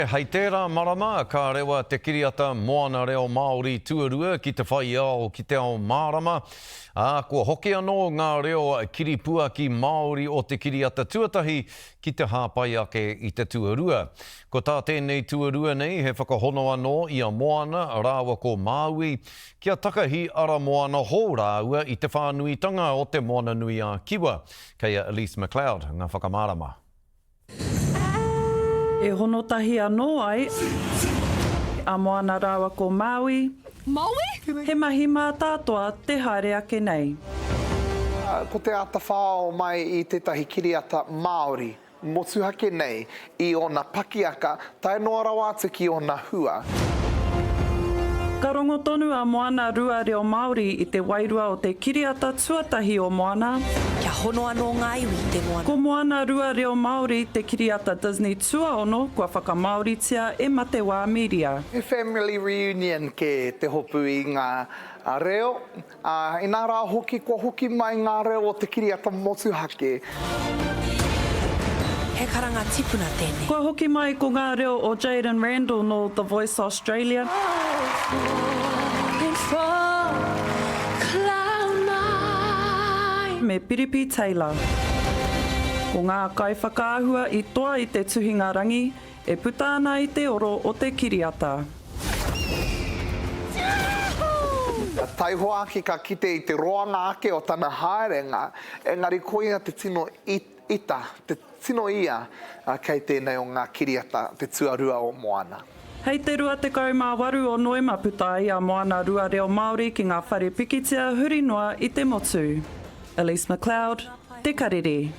Hei tērā marama, ka rewa te kiriata moana reo Māori tuarua ki te whai ao ki te ao marama. Kua hoki anō ngā reo kiripua ki Māori o te kiriata tuatahi ki te hāpai ake i te tuarua. Ko tā tēnei tuarua nei he whakahono anō i a moana rāua ko Māui kia takahi ara moana hō rāua i te whānuitanga o te moana nui a Kiwa. Kei Elise McLeod, ngā whakamarama. E hono tahi anō ai, a moana rāua ko Māui. Maui? He mahi mā tātoa te haere ake nei. Ko te ata whao mai i tētahi kiriata Māori, motuhake nei i ona pakiaka, tae noa rawa atu ki ona hua. Ka rongo tonu a moana rua reo Māori i te wairua o te kiriata tuatahi o moana. Kia hono anō ngā iwi te moana. Ko moana rua reo Māori te kiriata Disney Tuaono, kua whakamaoritia e mate wā miria. E family reunion ke te hopu i ngā reo. I nā rā hoki, kua hoki mai ngā reo o te kiriata motuhake. He karanga tipuna tēnei. Kua hoki mai ko ngā reo o Jaden Randall no The Voice Australia. Me Piripi Taylor. Ko ngā kai whakaahua i toa i te tuhinga rangi, e puta ana i te oro o te kiriata. Taiho ake ka kite i te roanga ake o tana haerenga, engari koina te tino ita, te tino ia kei tēnei o ngā kiriata, te tuarua o moana. Hei te rua te kaumāwaru o Noema putai a moana rua reo Māori ki ngā whare pikitia huri noa i te motu. Elise McLeod, Te Karere.